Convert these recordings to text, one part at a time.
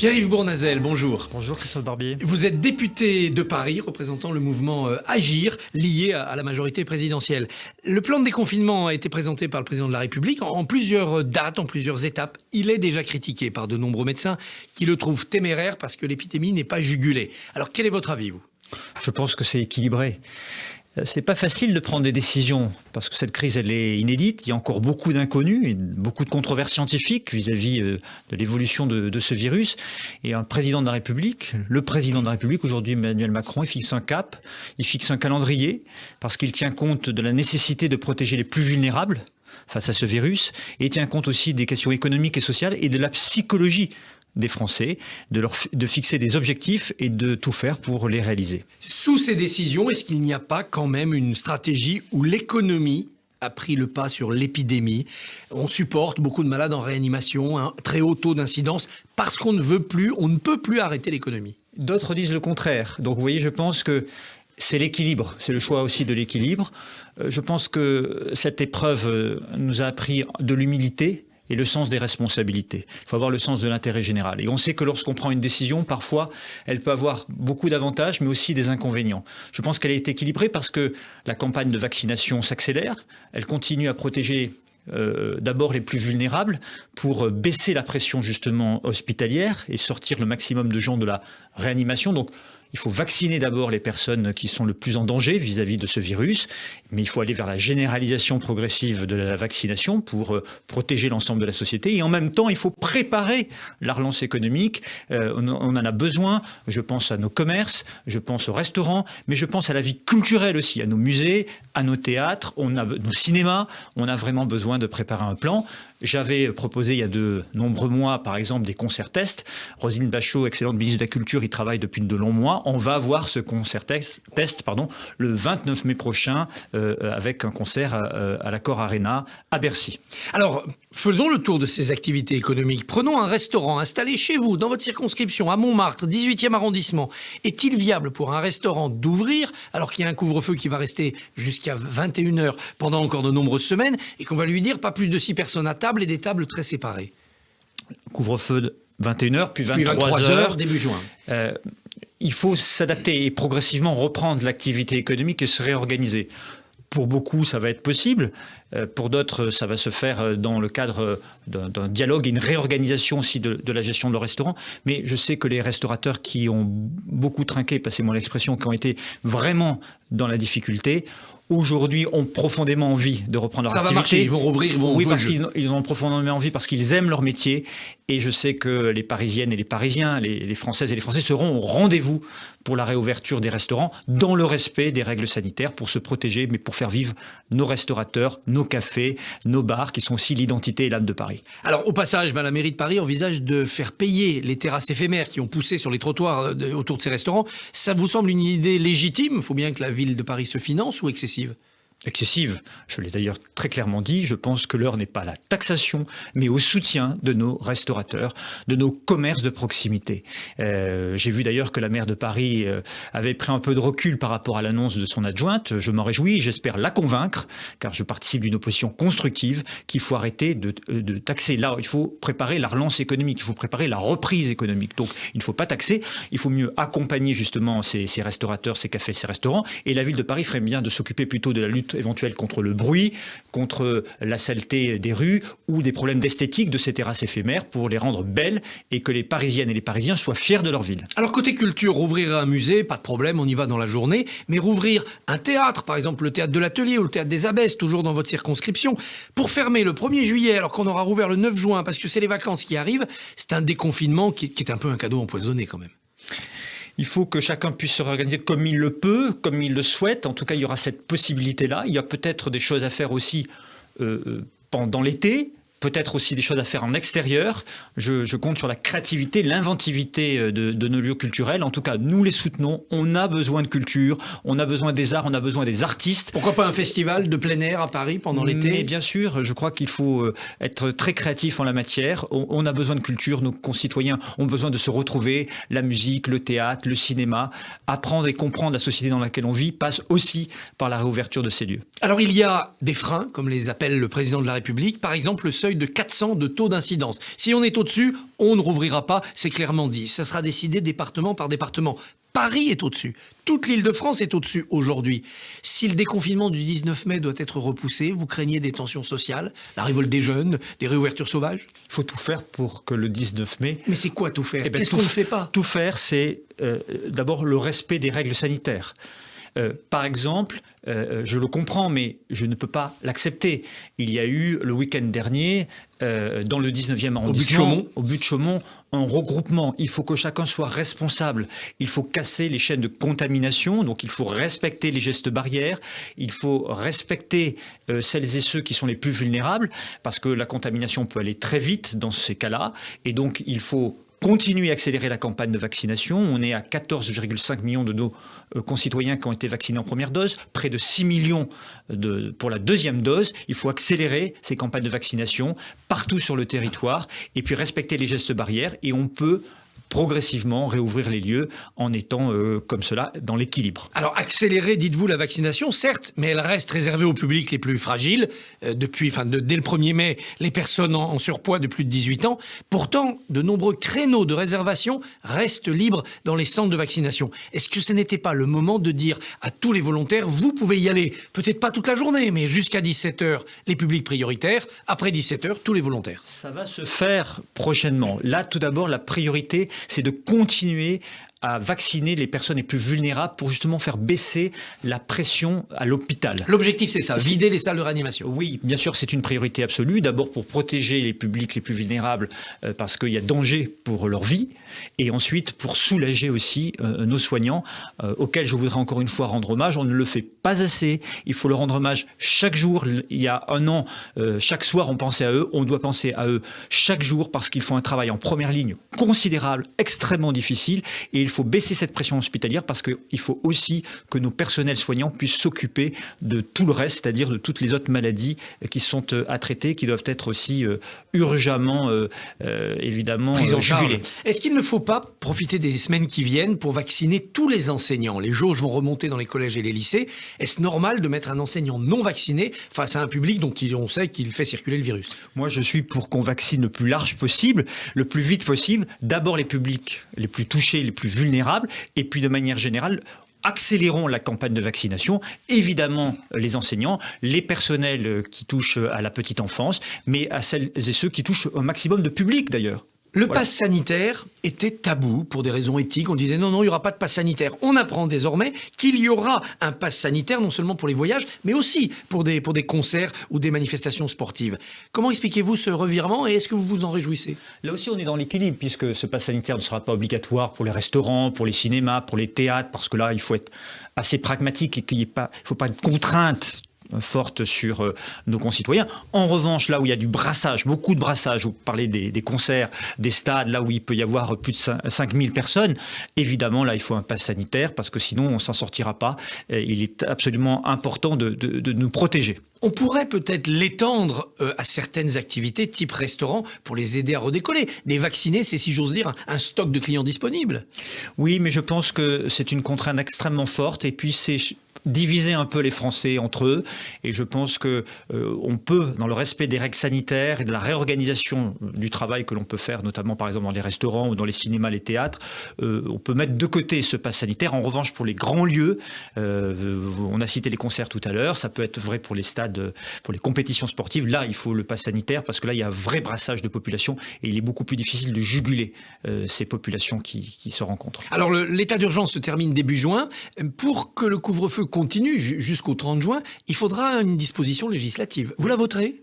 Pierre-Yves Bournazel, bonjour. Bonjour Christophe Barbier. Vous êtes député de Paris, représentant le mouvement Agir, lié à la majorité présidentielle. Le plan de déconfinement a été présenté par le président de la République en plusieurs dates, en plusieurs étapes. Il est déjà critiqué par de nombreux médecins qui le trouvent téméraire parce que l'épidémie n'est pas jugulée. Alors quel est votre avis, vous ? Je pense que c'est équilibré. C'est pas facile de prendre des décisions parce que cette crise elle est inédite. Il y a encore beaucoup d'inconnus, beaucoup de controverses scientifiques vis-à-vis de l'évolution de ce virus. Et un président de la République, le président de la République aujourd'hui Emmanuel Macron, il fixe un cap, il fixe un calendrier parce qu'il tient compte de la nécessité de protéger les plus vulnérables face à ce virus et il tient compte aussi des questions économiques et sociales et de la psychologie des Français, de fixer des objectifs et de tout faire pour les réaliser. Sous ces décisions, est-ce qu'il n'y a pas quand même une stratégie où l'économie a pris le pas sur l'épidémie ? On supporte beaucoup de malades en réanimation, un très haut taux d'incidence, parce qu'on ne peut plus arrêter l'économie. D'autres disent le contraire. Donc vous voyez, je pense que c'est l'équilibre, c'est le choix aussi de l'équilibre. Je pense que cette épreuve nous a appris de l'humilité et le sens des responsabilités. Il faut avoir le sens de l'intérêt général. Et on sait que lorsqu'on prend une décision, parfois, elle peut avoir beaucoup d'avantages, mais aussi des inconvénients. Je pense qu'elle est équilibrée parce que la campagne de vaccination s'accélère. Elle continue à protéger d'abord les plus vulnérables pour baisser la pression justement hospitalière et sortir le maximum de gens de la réanimation. Donc, il faut vacciner d'abord les personnes qui sont le plus en danger vis-à-vis de ce virus, mais il faut aller vers la généralisation progressive de la vaccination pour protéger l'ensemble de la société. Et en même temps, il faut préparer la relance économique. On en a besoin. Je pense à nos commerces, je pense aux restaurants, mais je pense à la vie culturelle aussi, à nos musées, à nos théâtres, nos cinémas. On a vraiment besoin de préparer un plan. J'avais proposé il y a de nombreux mois, par exemple, des concerts tests. Roselyne Bachelot, excellente ministre de la Culture, y travaille depuis de longs mois. On va avoir ce concert test le 29 mai prochain avec un concert à l'Accor Arena à Bercy. Alors, faisons le tour de ces activités économiques. Prenons un restaurant installé chez vous, dans votre circonscription, à Montmartre, 18e arrondissement. Est-il viable pour un restaurant d'ouvrir alors qu'il y a un couvre-feu qui va rester jusqu'à 21h pendant encore de nombreuses semaines et qu'on va lui dire pas plus de 6 personnes à table et des tables très séparées ? Couvre-feu de 21h, puis 23h, début juin. Il faut s'adapter et progressivement reprendre l'activité économique et se réorganiser. Pour beaucoup, ça va être possible. Pour d'autres, ça va se faire dans le cadre d'un dialogue et une réorganisation aussi de la gestion de leur restaurant. Mais je sais que les restaurateurs qui ont beaucoup trinqué, passez-moi l'expression, qui ont été vraiment dans la difficulté, aujourd'hui ont profondément envie de reprendre leur activité. Ça va marcher, ils vont rouvrir, ils vont Oui, parce qu'ils ont profondément envie, parce qu'ils aiment leur métier. Et je sais que les Parisiennes et les Parisiens, les Françaises et les Français seront au rendez-vous pour la réouverture des restaurants, dans le respect des règles sanitaires, pour se protéger, mais pour faire vivre nos restaurateurs, nos cafés, nos bars, qui sont aussi l'identité et l'âme de Paris. Alors, au passage, la mairie de Paris envisage de faire payer les terrasses éphémères qui ont poussé sur les trottoirs autour de ces restaurants. Ça vous semble une idée légitime ? Il faut bien que la ville de Paris se finance ou excessive ? Excessive. Je l'ai d'ailleurs très clairement dit, je pense que l'heure n'est pas à la taxation, mais au soutien de nos restaurateurs, de nos commerces de proximité. J'ai vu d'ailleurs que la maire de Paris avait pris un peu de recul par rapport à l'annonce de son adjointe. Je m'en réjouis et j'espère la convaincre, car je participe d'une opposition constructive, qu'il faut arrêter de taxer. Là, il faut préparer la relance économique, il faut préparer la reprise économique. Donc, il ne faut pas taxer, il faut mieux accompagner justement ces restaurateurs, ces cafés, ces restaurants. Et la ville de Paris ferait bien de s'occuper plutôt de la lutte éventuelle contre le bruit, contre la saleté des rues ou des problèmes d'esthétique de ces terrasses éphémères pour les rendre belles et que les Parisiennes et les Parisiens soient fiers de leur ville. Alors côté culture, rouvrir un musée, pas de problème, on y va dans la journée, mais rouvrir un théâtre, par exemple le théâtre de l'Atelier ou le théâtre des Abbesses, toujours dans votre circonscription, pour fermer le 1er juillet alors qu'on aura rouvert le 9 juin parce que c'est les vacances qui arrivent, c'est un déconfinement qui est un peu un cadeau empoisonné quand même. Il faut que chacun puisse se réorganiser comme il le peut, comme il le souhaite. En tout cas, il y aura cette possibilité-là. Il y a peut-être des choses à faire aussi pendant l'été. Peut-être aussi des choses à faire en extérieur. Je compte sur la créativité, l'inventivité de nos lieux culturels. En tout cas, nous les soutenons. On a besoin de culture, on a besoin des arts, on a besoin des artistes. Pourquoi pas un festival de plein air à Paris pendant l'été ? Mais bien sûr, je crois qu'il faut être très créatif en la matière. On a besoin de culture, nos concitoyens ont besoin de se retrouver. La musique, le théâtre, le cinéma. Apprendre et comprendre la société dans laquelle on vit passe aussi par la réouverture de ces lieux. Alors il y a des freins, comme les appelle le président de la République. Par exemple, le seuil seuil de 400 de taux d'incidence. Si on est au-dessus, on ne rouvrira pas, c'est clairement dit. Ça sera décidé département par département. Paris est au-dessus. Toute l'Île-de-France est au-dessus aujourd'hui. Si le déconfinement du 19 mai doit être repoussé, vous craignez des tensions sociales, la révolte des jeunes, des réouvertures sauvages? Il faut tout faire pour que le 19 mai... Mais c'est quoi tout faire? Qu'est-ce qu'on ne fait pas? Tout faire, c'est d'abord le respect des règles sanitaires. Par exemple, je le comprends, mais je ne peux pas l'accepter. Il y a eu le week-end dernier, dans le 19e arrondissement, au but de Chaumont, un regroupement. Il faut que chacun soit responsable. Il faut casser les chaînes de contamination, donc il faut respecter les gestes barrières. Il faut respecter celles et ceux qui sont les plus vulnérables, parce que la contamination peut aller très vite dans ces cas-là. Et donc, il faut continuer à accélérer la campagne de vaccination. On est à 14,5 millions de nos concitoyens qui ont été vaccinés en première dose, près de 6 millions pour la deuxième dose. Il faut accélérer ces campagnes de vaccination partout sur le territoire et puis respecter les gestes barrières. Et on peut progressivement réouvrir les lieux en étant comme cela dans l'équilibre. Alors accélérer, dites-vous, la vaccination, certes, mais elle reste réservée au public les plus fragiles. Dès le 1er mai, les personnes en surpoids de plus de 18 ans. Pourtant, de nombreux créneaux de réservation restent libres dans les centres de vaccination. Est-ce que ce n'était pas le moment de dire à tous les volontaires, vous pouvez y aller, peut-être pas toute la journée, mais jusqu'à 17h, les publics prioritaires, après 17h, tous les volontaires? Ça va se faire prochainement. Là, tout d'abord, la priorité, c'est de continuer à vacciner les personnes les plus vulnérables pour justement faire baisser la pression à l'hôpital. L'objectif, c'est ça, vider les salles de réanimation. Oui, bien sûr, c'est une priorité absolue. D'abord pour protéger les publics les plus vulnérables parce qu'il y a danger pour leur vie. Et ensuite pour soulager aussi nos soignants auxquels je voudrais encore une fois rendre hommage. On ne le fait pas assez. Il faut leur rendre hommage chaque jour. Il y a un an, chaque soir, on pensait à eux. On doit penser à eux chaque jour parce qu'ils font un travail en première ligne considérable, extrêmement difficile. Et il faut baisser cette pression hospitalière parce qu'il faut aussi que nos personnels soignants puissent s'occuper de tout le reste, c'est-à-dire de toutes les autres maladies qui sont à traiter, qui doivent être aussi urgemment, évidemment, jugulées. Est-ce qu'il ne faut pas profiter des semaines qui viennent pour vacciner tous les enseignants? Les jauges vont remonter dans les collèges et les lycées. Est-ce normal de mettre un enseignant non vacciné face à un public dont on sait qu'il fait circuler le virus? Moi, je suis pour qu'on vaccine le plus large possible, le plus vite possible. D'abord les publics les plus touchés, les plus vulnérables, et puis de manière générale, accélérons la campagne de vaccination, évidemment les enseignants, les personnels qui touchent à la petite enfance, mais à celles et ceux qui touchent au maximum de public d'ailleurs. Le pass sanitaire était tabou pour des raisons éthiques. On disait non, il n'y aura pas de pass sanitaire. On apprend désormais qu'il y aura un pass sanitaire, non seulement pour les voyages, mais aussi pour des concerts ou des manifestations sportives. Comment expliquez-vous ce revirement et est-ce que vous vous en réjouissez? Là aussi, on est dans l'équilibre, puisque ce pass sanitaire ne sera pas obligatoire pour les restaurants, pour les cinémas, pour les théâtres, parce que là, il faut être assez pragmatique et il ne faut pas de contraintes forte sur nos concitoyens. En revanche, là où il y a du brassage, beaucoup de brassage, vous parlez des concerts, des stades, là où il peut y avoir plus de 5000 personnes, évidemment, là, il faut un pass sanitaire parce que sinon, on ne s'en sortira pas. Il est absolument important de nous protéger. On pourrait peut-être l'étendre à certaines activités type restaurant pour les aider à redécoller. Les vacciner, c'est, si j'ose dire, un stock de clients disponibles. Oui, mais je pense que c'est une contrainte extrêmement forte et puis c'est diviser un peu les Français entre eux. Et je pense qu'on peut, dans le respect des règles sanitaires et de la réorganisation du travail que l'on peut faire, notamment par exemple dans les restaurants ou dans les cinémas, les théâtres, on peut mettre de côté ce pass sanitaire. En revanche, pour les grands lieux, on a cité les concerts tout à l'heure, ça peut être vrai pour les stades, pour les compétitions sportives. Là, il faut le pass sanitaire parce que là, il y a un vrai brassage de population et il est beaucoup plus difficile de juguler ces populations qui se rencontrent. Alors, l'état d'urgence se termine début juin. Pour que le couvre-feu continue jusqu'au 30 juin, il faudra une disposition législative. Vous la voterez ?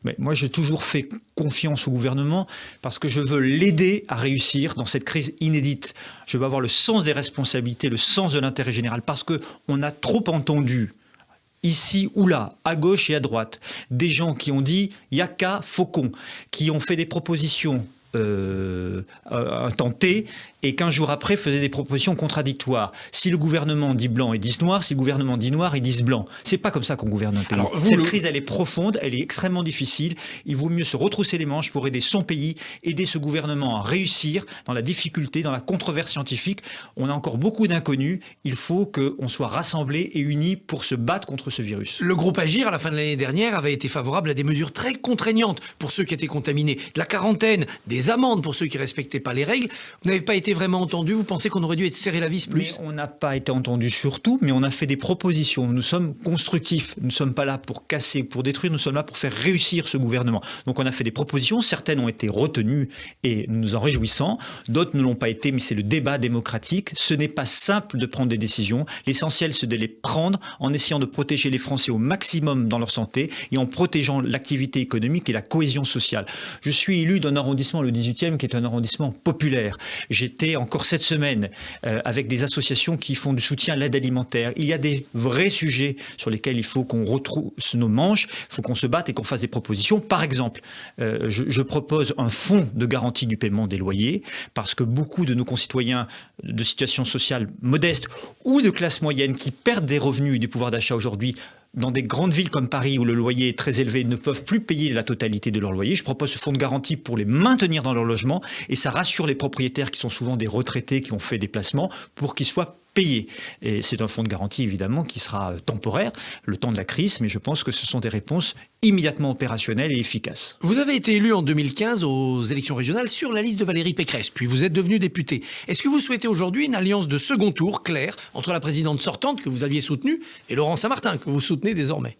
Mais moi, j'ai toujours fait confiance au gouvernement parce que je veux l'aider à réussir dans cette crise inédite. Je veux avoir le sens des responsabilités, le sens de l'intérêt général parce qu'on a trop entendu ici ou là, à gauche et à droite, des gens qui ont dit « Yaka Faucon », qui ont fait des propositions tenté et 15 jours après faisait des propositions contradictoires. Si le gouvernement dit blanc, ils disent noir. Si le gouvernement dit noir, ils disent blanc. C'est pas comme ça qu'on gouverne un pays. Alors, cette crise, elle est profonde, elle est extrêmement difficile. Il vaut mieux se retrousser les manches pour aider son pays, aider ce gouvernement à réussir dans la difficulté, dans la controverse scientifique. On a encore beaucoup d'inconnus. Il faut qu'on soit rassemblés et unis pour se battre contre ce virus. Le groupe Agir, à la fin de l'année dernière, avait été favorable à des mesures très contraignantes pour ceux qui étaient contaminés. De la quarantaine, des amendes pour ceux qui ne respectaient pas les règles. Vous n'avez pas été vraiment entendu. Vous pensez qu'on aurait dû être serré la vis plus? Mais on n'a pas été entendu sur tout, mais on a fait des propositions. Nous sommes constructifs. Nous ne sommes pas là pour casser, pour détruire. Nous sommes là pour faire réussir ce gouvernement. Donc on a fait des propositions. Certaines ont été retenues et nous nous en réjouissons. D'autres ne l'ont pas été, mais c'est le débat démocratique. Ce n'est pas simple de prendre des décisions. L'essentiel, c'est de les prendre en essayant de protéger les Français au maximum dans leur santé et en protégeant l'activité économique et la cohésion sociale. Je suis élu d'un arrondissement, le 18e, qui est un arrondissement populaire. J'étais encore cette semaine avec des associations qui font du soutien à l'aide alimentaire. Il y a des vrais sujets sur lesquels il faut qu'on retrousse nos manches, il faut qu'on se batte et qu'on fasse des propositions. Par exemple, je propose un fonds de garantie du paiement des loyers parce que beaucoup de nos concitoyens de situation sociale modeste ou de classe moyenne qui perdent des revenus et du pouvoir d'achat aujourd'hui dans des grandes villes comme Paris où le loyer est très élevé, ne peuvent plus payer la totalité de leur loyer. Je propose ce fonds de garantie pour les maintenir dans leur logement et ça rassure les propriétaires qui sont souvent des retraités qui ont fait des placements pour qu'ils soient payés. Et c'est un fonds de garantie évidemment qui sera temporaire, le temps de la crise, mais je pense que ce sont des réponses immédiatement opérationnelles et efficaces. Vous avez été élu en 2015 aux élections régionales sur la liste de Valérie Pécresse, puis vous êtes devenu député. Est-ce que vous souhaitez aujourd'hui une alliance de second tour claire entre la présidente sortante que vous aviez soutenue et Laurent Saint-Martin que vous soutenez désormais?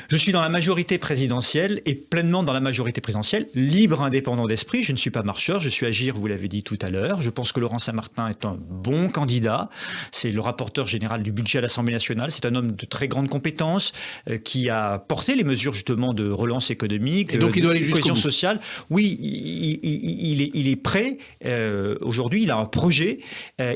Je suis dans la majorité présidentielle et pleinement dans la majorité présidentielle, libre, indépendant d'esprit. Je ne suis pas marcheur, je suis Agir, vous l'avez dit tout à l'heure. Je pense que Laurent Saint-Martin est un bon candidat. C'est le rapporteur général du budget à l'Assemblée nationale. C'est un homme de très grande compétence qui a porté les mesures justement de relance économique, et donc il doit aller de cohésion sociale. Oui, il est prêt. Aujourd'hui, il a un projet.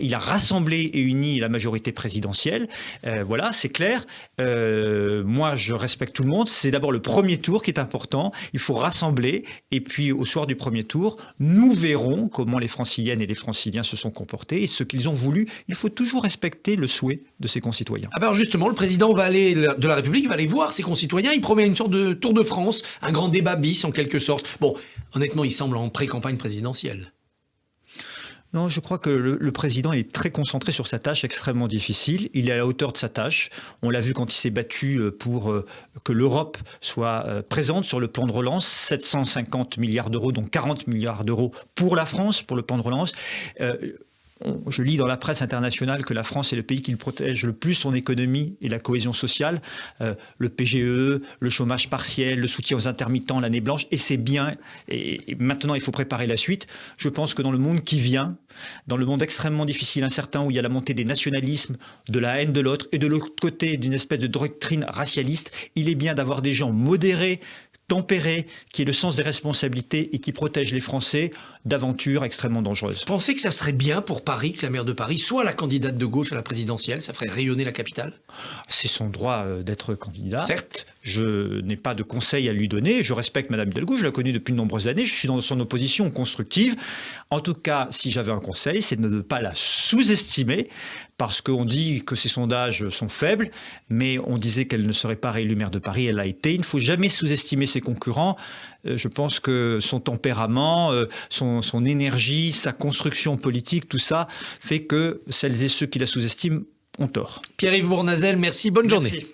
Il a rassemblé et uni la majorité présidentielle. Voilà, c'est clair. Moi, je respecte tout le monde. C'est d'abord le premier tour qui est important. Il faut rassembler. Et puis, au soir du premier tour, nous verrons comment les Franciliennes et les Franciliens se sont comportés et ce qu'ils ont voulu. Il faut toujours respecter le souhait de ses concitoyens. Alors justement, le président de la République va aller voir ses concitoyens. Il promet une sorte de Tour de France, un grand débat bis en quelque sorte. Bon, honnêtement, il semble en pré-campagne présidentielle. Non, je crois que le président est très concentré sur sa tâche extrêmement difficile. Il est à la hauteur de sa tâche. On l'a vu quand il s'est battu pour que l'Europe soit présente sur le plan de relance. 750 milliards d'euros, dont 40 milliards d'euros pour la France, pour le plan de relance. Je lis dans la presse internationale que la France est le pays qui protège le plus son économie et la cohésion sociale. Le PGE, le chômage partiel, le soutien aux intermittents, l'année blanche, et c'est bien. Et maintenant, il faut préparer la suite. Je pense que dans le monde qui vient, dans le monde extrêmement difficile, incertain, où il y a la montée des nationalismes, de la haine de l'autre, et de l'autre côté d'une espèce de doctrine racialiste, il est bien d'avoir des gens modérés, tempéré, qui ait le sens des responsabilités et qui protège les Français d'aventures extrêmement dangereuses. Vous pensez que ça serait bien pour Paris que la maire de Paris soit la candidate de gauche à la présidentielle? Ça ferait rayonner la capitale? C'est son droit d'être candidat. Certes. Je n'ai pas de conseils à lui donner. Je respecte Mme Hidalgo, je la connais depuis de nombreuses années. Je suis dans son opposition constructive. En tout cas, si j'avais un conseil, c'est de ne pas la sous-estimer, parce qu'on dit que ses sondages sont faibles, mais on disait qu'elle ne serait pas réélue maire de Paris. Elle l'a été. Il ne faut jamais sous-estimer ses concurrents. Je pense que son tempérament, son énergie, sa construction politique, tout ça fait que celles et ceux qui la sous-estiment ont tort. Pierre-Yves Bournazel, merci. Bonne journée.